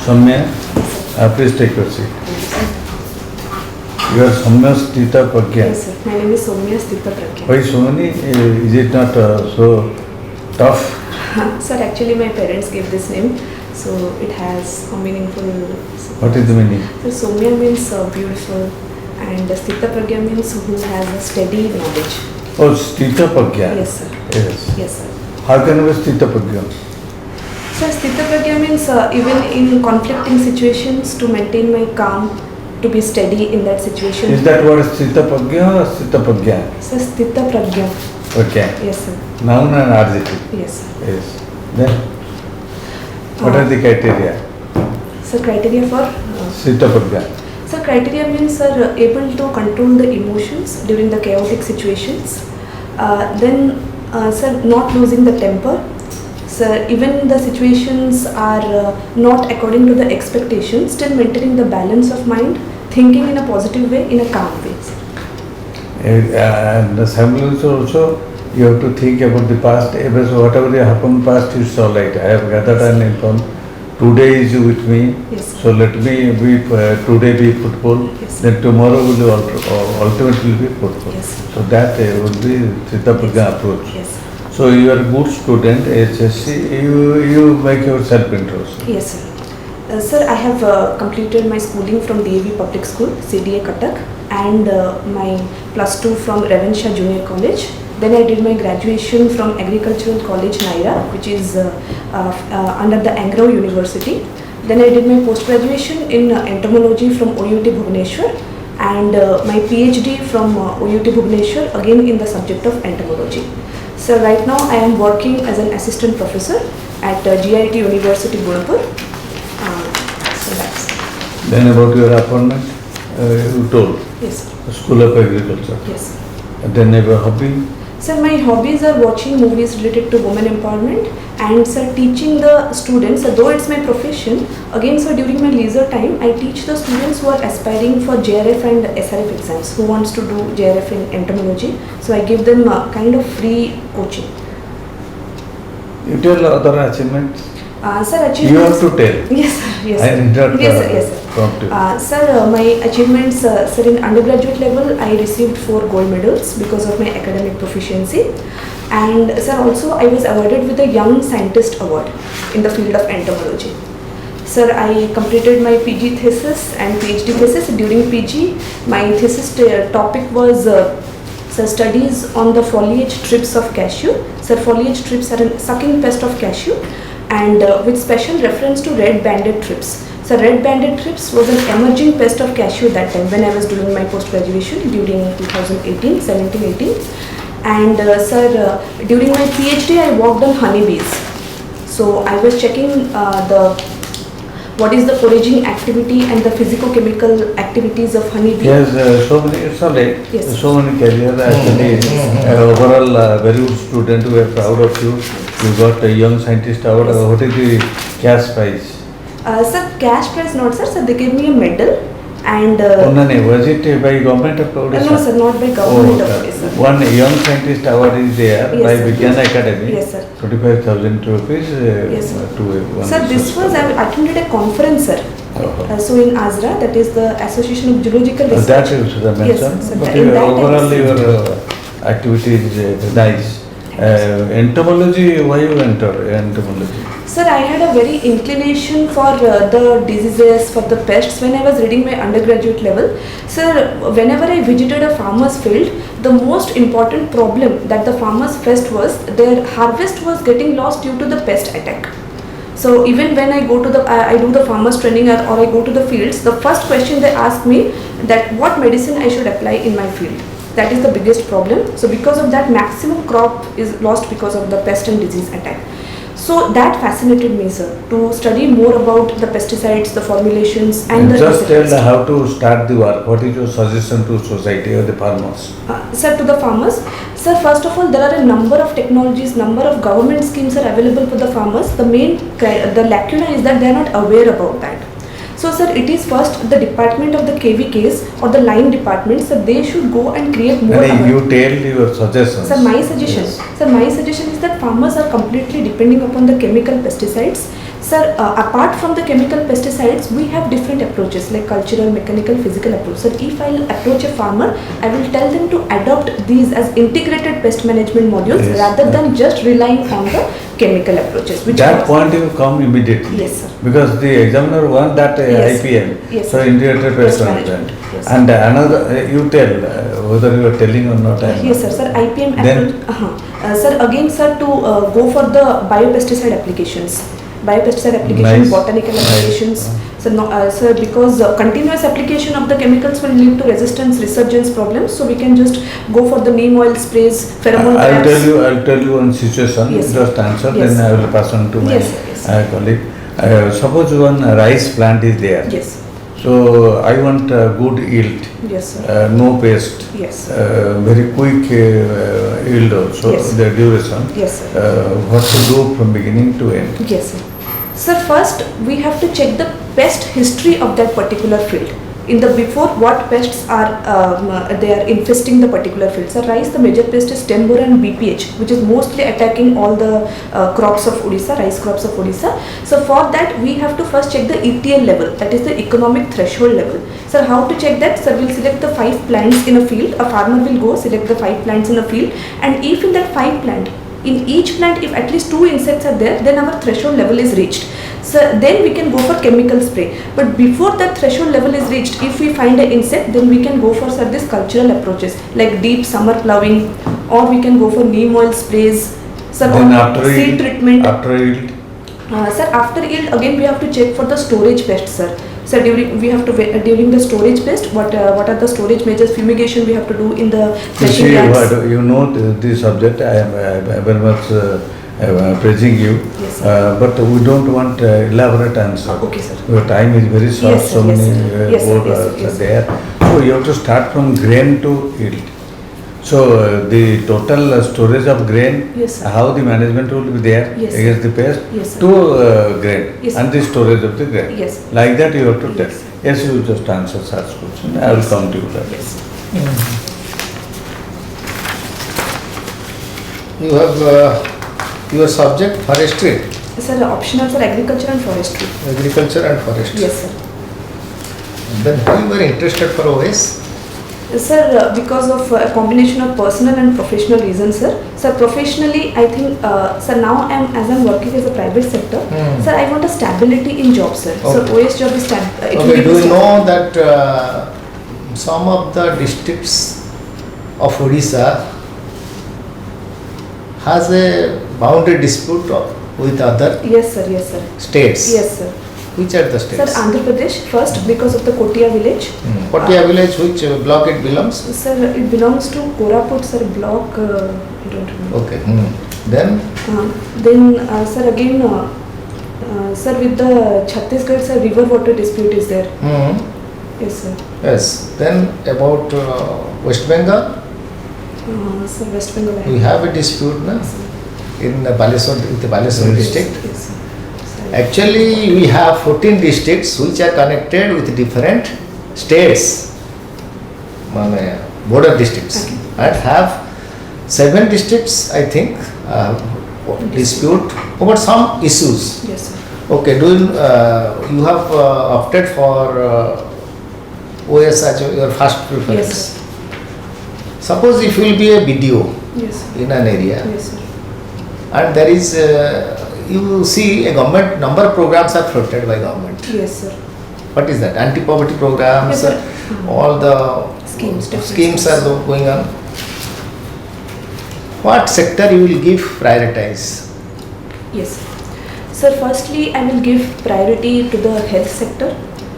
Soumya, please take your seat. You are Soumya Stita Pragyan. Yes, sir. My name is Soumya Stita Pragyan. Why so many? Is it not so tough? Sir, actually my parents gave this name, so it has a meaningful. What is the meaning? So Soumya means beautiful, and Stita Pragyan means who has a steady knowledge. Oh, Stita Pragyan. Yes, sir. Yes. Yes, sir. How can we Stita Pragyan? So Stita Pragyan means even in conflicting situations to maintain my calm, to be steady in that situation. Is that word Stita Pragyan or Stita Pragyan? So Stita Pragyan. Okay. Yes, sir. Noun and adjective. Yes, sir. Yes. Then, what are the criteria? So criteria for Stita Pragyan. So criteria means sir able to control the emotions during the chaotic situations. Then sir not losing the temper. Sir even the situations are not according to the expectations, still maintaining the balance of mind, thinking in a positive way, in a calm way. And the semblance also, you have to think about the past. So whatever happened past is all right. I have gathered and informed. Today is with me. Yes, sir. So let me be today be football. Yes, Then tomorrow will ultimately be football. Yes, sir. So that will be Stita Pragyan approach. Yes, sir. So you are a good student, HSC, you make your self-introduction. Yes, sir. Sir, I have completed my schooling from DAV Public School, CDA Cuttack, and my plus 2 from Ravenshaw Junior College. Then I did my graduation from Agricultural College, Naira, which is under the Angro University. Then I did my post-graduation in entomology from OUT Bhubaneswar, and my PhD from OUT Bhubaneswar, again in the subject of entomology. So right now I am working as an assistant professor at GIT University, Gunapur. So that's. Then about your appointment, you told, Yes, sir. School of Agriculture. Yes, sir. And then your hobby? Sir, my hobbies are watching movies related to women empowerment and sir teaching the students, though it's my profession, again sir during my leisure time I teach the students who are aspiring for JRF and SRF exams, who wants to do JRF in entomology. So I give them kind of free coaching. You tell other achievements. Sir, achievements. You have to tell. Yes, sir. Yes, I sir. did not Yes, sir. Yes, sir. prompt you. Sir, my achievements, sir, in undergraduate level, I received 4 gold medals because of my academic proficiency. And sir, also I was awarded with a Young Scientist Award in the field of entomology. Sir, I completed my PG thesis and PhD thesis. During PG, my thesis topic was sir, studies on the foliage trips of cashew. Sir, foliage trips are a sucking pest of cashew, and with special reference to red-banded trips. So red-banded trips was an emerging pest of cashew that time when I was doing my post-graduation during 2018, 17-18. And sir, during my PhD I worked on honeybees. So I was checking what is the foraging activity and the physico-chemical activities of honeybee. Yes, so many, it's all right. Yes. So many careers. Actually, overall, very good student. We are proud of you. You got a Young Scientist Award. Yes. What is the cash prize? Sir, cash prize not sir. Sir, they gave me a medal. And Was it by government of Odisha? no sir, not by government of Odisha. One Young Scientist Award is there Yes, by sir. Pragyan Academy. Yes, sir. 25,000 rupees Yes, sir. to one. Sir, this was, I attended a conference, sir. Oh. So in Azra, that is the Association of Geological Research. That you should have Yes, mentioned. sir. But In that I overall, received. your activity is nice. Entomology, why you enter entomology? Sir, I had a very inclination for the diseases, for the pests when I was reading my undergraduate level. Sir, whenever I visited a farmer's field, the most important problem that the farmers faced was their harvest was getting lost due to the pest attack. So even when I go to the, I do the farmers training or I go to the fields, the first question they ask me that what medicine I should apply in my field. That is the biggest problem. So because of that, maximum crop is lost because of the pest and disease attack. So that fascinated me, sir, to study more about the pesticides, the formulations and the just tell insecticides. how to start the work. What is your suggestion to society or the farmers? Sir, to the farmers, sir, first of all, there are a number of technologies, number of government schemes are available for the farmers. The main, the lacuna is that they are not aware about that. So sir, it is first the department of the KVKs or the line departments, so they should go and create more You tell your suggestions. Sir, my suggestion, Yes. sir, my suggestion is that farmers are completely depending upon the chemical pesticides. Sir, apart from the chemical pesticides, we have different approaches like cultural, mechanical, physical approach. Sir, if I approach a farmer, I will tell them to adopt these as integrated pest management modules Yes. rather than just relying on the chemical approaches. That point you come immediately. Yes, sir. Because the examiner want that Yes. IPM, Yes, so sir. integrated pest Pest management. management. Yes. And another, you tell whether you are telling or not. I am Yes, not. sir. Sir, IPM Then- approach. Sir, again, sir, to go for the biopesticide applications. Biopesticide applications, Nice. botanical Nice. applications. So, no, sir, because continuous application of the chemicals will lead to resistance, resurgence problems. So we can just go for the neem oil sprays, pheromone I'll traps. tell you one situation. Yes, sir. Just answer. Yes. Then I will pass on to my Yes, sir. Yes, sir. colleague. Suppose one rice plant is there. Yes, So I want good yield, yes, sir. no pest, Yes, very quick yield also, Yes. the duration. yes, sir. What to do from beginning to end. Yes, sir. Sir, first we have to check the pest history of that particular field. In the before, what pests are they are infesting the particular field. So, rice, the major pest is stem borer and BPH, which is mostly attacking all the crops of Odisha, rice crops of Odisha. So, for that we have to first check the ETL level, that is the economic threshold level. Sir, how to check that? Sir, we'll select the 5 plants in a field. A farmer will go select the 5 plants in a field, and if in that 5 plant, in each plant, if at least 2 insects are there, then our threshold level is reached. So then we can go for chemical spray. But before that threshold level is reached, if we find an insect, then we can go for, sir, this cultural approaches like deep summer ploughing, or we can go for neem oil sprays. Sir, Then or after seed yield, treatment. after yield, Sir, after yield again we have to check for the storage pest, sir. So during the storage pest, what are the storage measures? Fumigation we have to do in the you threshing see, yards. you know this subject. I am very much praising you, Yes, sir. but we don't want elaborate answer. Okay, sir. Your time is very short. Yes, sir. So Yes, many sir. Yes, sir. board Yes, sir. are Yes, sir. there. So you have to start from grain to yield. So the total storage of grain, Yes, sir. how the management will be there Yes, sir. against the pest Yes, sir. to grain Yes, and sir. the storage of the grain. Yes. Like that you have to tell. Yes. Yes, you just answer such question. I will come to you later. Yes. You have your subject forestry, Sir, optional for agriculture and forestry. agriculture and forestry. Yes, sir. Then why you were interested for OS? Sir, because of a combination of personal and professional reasons, sir. Sir, professionally, I think, sir, now as I'm working as a private sector, Hmm. sir, I want a stability in job, sir. So, Okay. OS job is it will Okay, be do you stab- know that some of the districts of Odisha has a boundary dispute with other Yes, sir. Yes, sir. states? Yes, sir. Which are the Sir, states? Andhra Pradesh first because of the Kotia village. Patia village, which block it belongs? Sir, it belongs to Koraput, sir, block. I don't remember. Okay. Then Then, sir, again, sir, with the Chhattisgarh, sir, river water dispute is there. Yes, sir. yes. Then about West Bengal, Sir, West Bengal. I we have a dispute na? Yes, sir. In Baleswar, with the Baleswar district. Yes, sir. Sir. Actually, we have 14 districts which are connected with different states, border districts, Okay. and have 7 districts, I think, dispute over some issues. Yes, sir. Okay, you have opted for OS as your first preference. Yes, sir. Suppose if you will be a BDO Yes, sir. in an area, Yes, sir. and there is you see a government number of programs are floated by government. Yes, sir. What is that? Anti-poverty programs, Yes, sir. all the Schemes, different schemes schemes. are going on. What sector you will give prioritize? Yes. Sir, firstly, I will give priority to the health sector.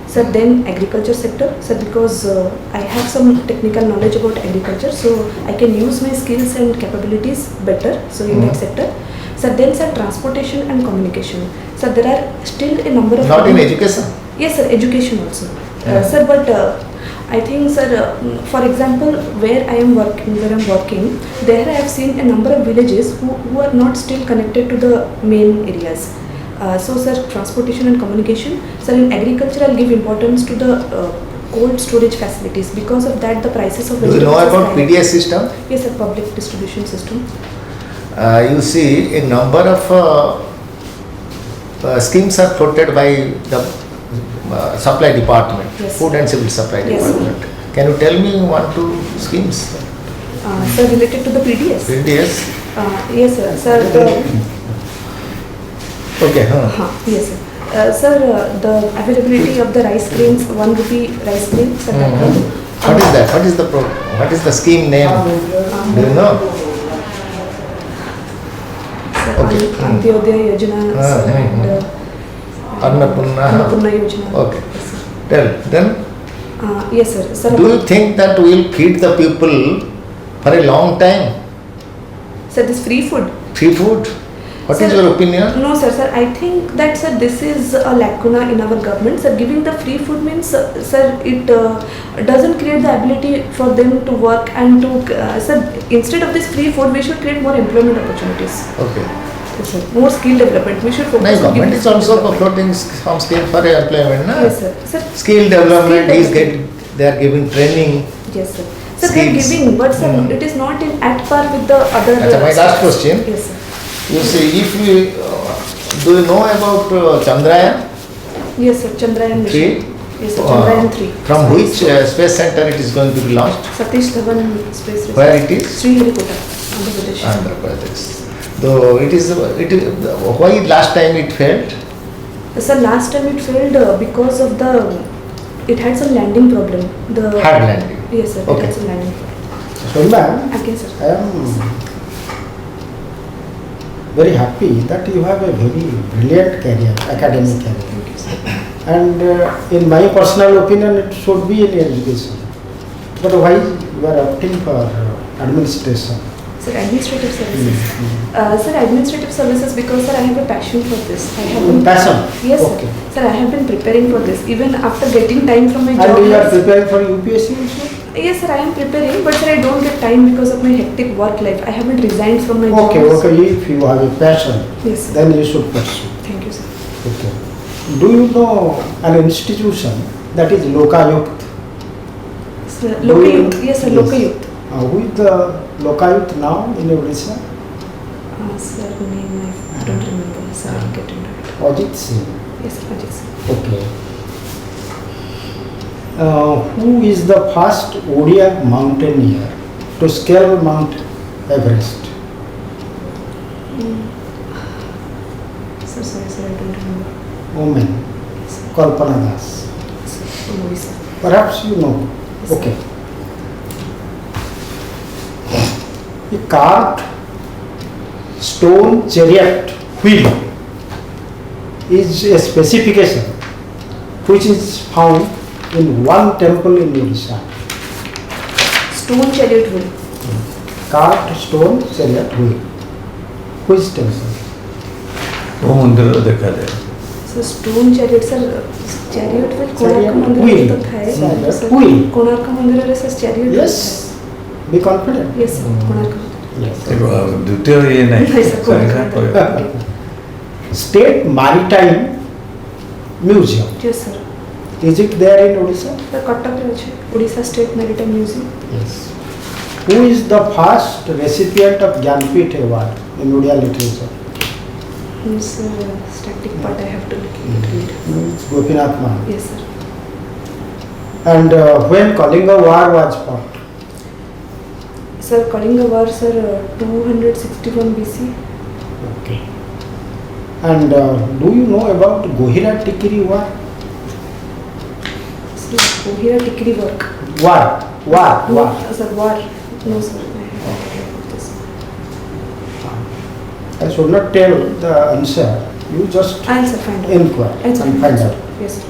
Sir, then agriculture sector. Sir, because I have some technical knowledge about agriculture, so I can use my skills and capabilities better. So, in that sector. Sir, then, sir, transportation and communication. Sir, there are still a number of. Not in education. Yes, sir, education also. Yeah. Sir, but I think, sir, for example, where I am working, there I have seen a number of villages who are not still connected to the main areas. So, sir, transportation and communication. Sir, in agriculture, I'll give importance to the cold storage facilities. Because of that, the prices of Do you know vegetables is about high. PDS system? Yes, sir, public distribution system. You see a number of schemes are floated by the supply department, Yes. food and civil supply Yes. department. Can you tell me one, two schemes? Sir, related to the PDS? PDS? Yes, sir. Sir, Okay. yes, sir. Sir, the availability of the rice grains, 1 rupee rice grain, sir, that one. What is that? What is the scheme name? Do you know? Sir, Okay. Antyodaya Yojana, sir, and Annapurna. Annapurna Yojana. Okay. Yes, sir. Tell. Then, Yes, sir. Sir, do you think that we will feed the people for a long time? sir, this free food. Free food? What is Sir, your opinion? No, sir. Sir, I think that, sir, this is a lacuna in our government. Sir, giving the free food means, sir, it doesn't create the ability for them to work and to, sir, instead of this free food, we should create more employment opportunities. Okay. Yes, sir. More skill development. We should focus No, on government giving is skill also development. floating some scheme for employment. Na? Yes, sir. Sir, Skill development Skill is they are giving training. yes, sir. Sir, they are Skills. giving, but sir, it is not at par with the other. Achha, my last question. Yes, sir. You see, if we, do you know about Chandrayaan Yes, sir. Chandrayaan 3? mission. Yes, sir. Chandrayaan 3. From which space center it is going to be launched? Satish Dhawan Space Research. Where it is? Sriharikota, Andhra Pradesh. Andhra Pradesh. So it is, why last time it failed? Sir, last time it failed because of it had some landing problem. Hard landing. Yes, sir. It Okay. had some landing problem. Soumya, Again, sir. I am very happy that you have a very brilliant career, academic career. Thank you, sir. And in my personal opinion, it should be in education. But why you are opting for administration? Sir, administrative services. Sir, administrative services because, sir, I have a passion for this. I have been, Passion? Yes, Okay. sir. Sir, I have been preparing for this. Even after getting time from my job. And you are yes. preparing for UPSC also? Yes, sir, I am preparing, but sir, I don't get time because of my hectic work life. I haven't resigned from my job. Okay, okay. If you have a passion, Yes, sir. then you should pursue. Thank you, sir. Okay. Do you know an institution that is Lokayukt? Sir, Do you- Lokayukt. Yes, sir, Yes. Lokayukt. Who is the Lokayukt now in Odisha? Sir, name I don't remember. Sir, I'll get into it. Ajit Singh. Yes, sir, Ajit, sir. Okay. Who is the first Odia mountaineer to scale Mount Everest? Sir, sorry, sir, I don't remember. Woman, Yes, sir. Kalpana Das. Sir, from Odisha. Perhaps you know. Yes, sir. Okay. A carved stone chariot wheel is a specification which is found in one temple in Odisha. Stone chariot wheel. Carved stone chariot wheel. Which temple? वो मंदिर देखा जाए Sir, stone chariot, sir, chariot wheel Konark मंदिर wheel. में तो था है. Chariot Sir, wheel. Konark मंदिर में sir chariot wheel Yes. Be confident. था. Yes, sir, कोणार्क मंदिर. Yes. देखो द्वितीय ये नहीं नहीं, sir, कोणार्क संख्या कोई मंदिर. State Maritime Museum. Yes, sir. Is it there in Odisha? Sir, Cuttack में है Odisha State Maritime Museum. Yes. Who is the first recipient of Jnanpith Award in Odia literature? Yes, static part I have to read. It's Gopinath Mahan. Yes, sir. And when Kalinga War was fought? Sir, Kalinga War, sir, 261 BC. Okay. And do you know about Gohira Tikri War? Sir, Ohira Tikri work. War. No, War. sir, war. No, sir. I haven't heard about this. I should not tell the answer. You just I'll sir find out. inquire I'll sir and find out. Yes, sir.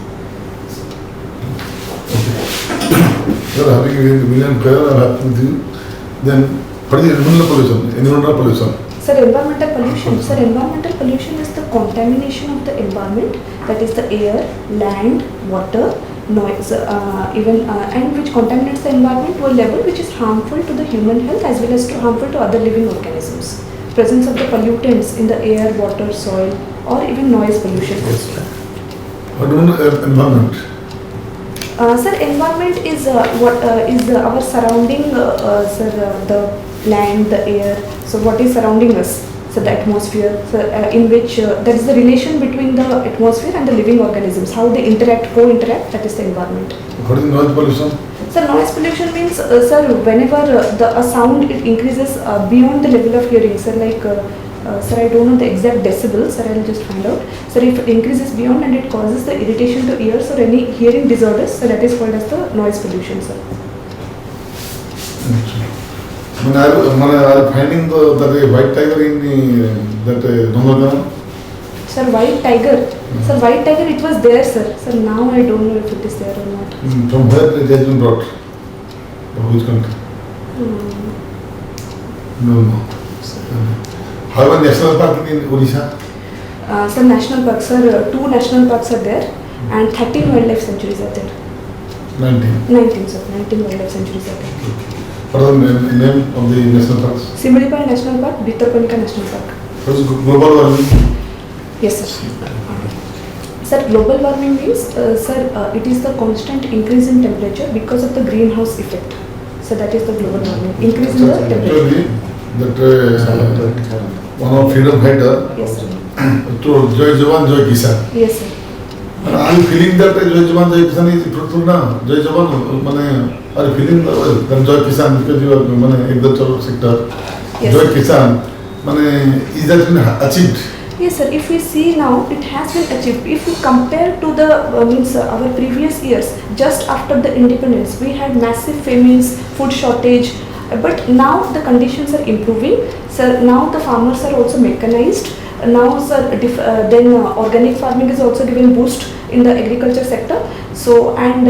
You are having a million prayer and happy with you. Then what is environmental pollution? Environmental pollution. Sir, environmental pollution. Sir, environmental pollution is the contamination of the environment, that is the air, land, water, noise, and which contaminates the environment to a level which is harmful to the human health as well as harmful to other living organisms. Presence of the pollutants in the air, water, soil, or even noise pollution also. What do you know environment? Sir, environment is our surrounding, sir, the land, the air. So what is surrounding us? So the atmosphere, so, in which that is the relation between the atmosphere and the living organisms, how they interact, co-interact, that is the environment. What is noise pollution? So noise pollution means, sir, whenever a sound it increases beyond the level of hearing, sir, like, sir, I don't know the exact decibels, sir, I'll just find out. Sir, if it increases beyond and it causes the irritation to ears or any hearing disorders, so that is called as the noise pollution, sir. Are finding that white tiger in that Nandagaon? Sir, white tiger. Sir, white tiger, it was there, sir. Sir, now I don't know if it is there or not. From where it has been brought? From which country? No. How about national park in Odisha? Sir, national parks, sir, 2 national parks are there and 13 wildlife sanctuaries are there. 19, sir. 19 wildlife sanctuaries are there. What is the name of the national parks? Similipal National Park, Bhitarkonika National Park. What is global warming? Yes, sir. Sir, global warming means, sir, it is the constant increase in temperature because of the greenhouse effect. So that is the global warming. Increase in the temperature. That one of freedom fighter, Yes, sir. to Jai Jawan, Jai Kisan. Yes, sir. Are you feeling that Jai Jawan, Jai Kisan is fruitful now? Jai Jawan, are you feeling that Jai Kisan because you are agricultural sector? Yes, Jai sir. Kisan, is that been achieved? Yes, sir. If we see now, it has been achieved. If we compare to the our previous years, just after the independence, we had massive famines, food shortage. But now the conditions are improving. Sir, now the farmers are also mechanized. Now, sir, then organic farming is also giving boost in the agriculture sector. So, and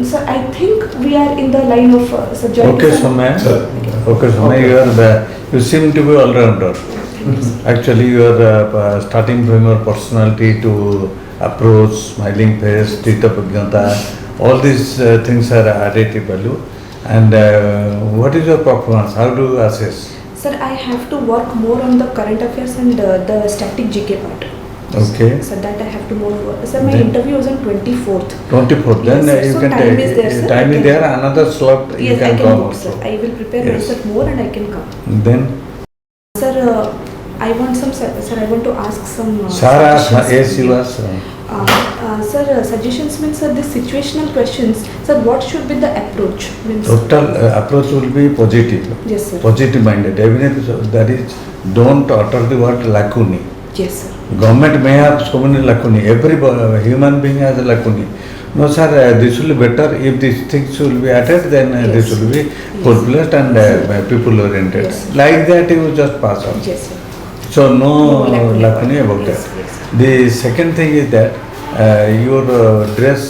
sir, I think we are in the line of Sir Joy Okay, Kisan. Soumya. Okay, Soumya, you seem to be all-rounder. Actually, you are starting from your personality to approach, smiling face, Tita Pragyanta, all these things are additive value. And what is your performance? How do you assess? Sir, I have to work more on the current affairs and the static GK part. Okay. So that I have to more work. Sir, my Then- interview was on 24th. 24th, then Yes, sir. you So can time take, is there, sir. time I is can- there, another slot you Yes, I can can come book, sir. also. I will prepare Yes. myself more and I can come. Then, Sir, I want some, sir, I want to ask some Sarah, suggestions. yes, you was. Sir, suggestions means, sir, this situational questions, sir, what should be the approach? Means, Total approach will be positive, yes, sir. positive minded. Even if that is, don't utter the word lacunae. Yes, sir. Government may have so many lacunae. Every human being has a lacunae. No, sir, this will be better if these things will be added. Then this Yes. will be full-fledged and people oriented. Yes. Like that, you just pass on. Yes, sir. So no lacunae lacunae about about it. that. Yes, The second thing is that your dress.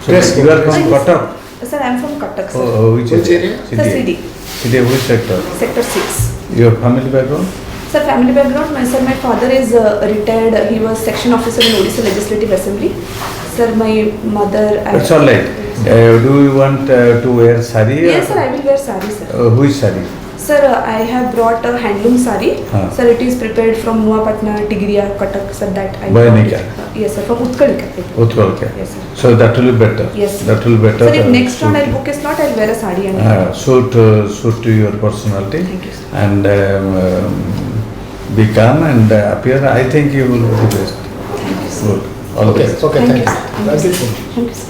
Dress You are code. from Cuttack. Sir, I am from Cuttack, sir. Which Which area? Sir, CD, City, which sector? Sector 6. Your family background? Sir, family background, my father is retired, he was section officer in Odisha Legislative Assembly. Sir, my mother... It's all right. Do you want to wear sari? Yes, sir, I will wear sari, sir. Which sari? Sir, I have brought a handloom sari. Huh. Sir, it is prepared from Nuapatna, Tigriya, Cuttack, sir, that I By brought Nika? it. Yes, sir, from Utkalika. Utkalka. Yes, sir. So that will be better. Yes. That will be better. Sir, if next round suit- I'll book a slot, I'll wear a sari and suit to your personality. Thank you, sir. And be calm and appear. I think you will do the best. Thank you, sir. Good. All the Okay, best. okay, Thank you, thanks. sir. Thank you, sir. Thank you, sir.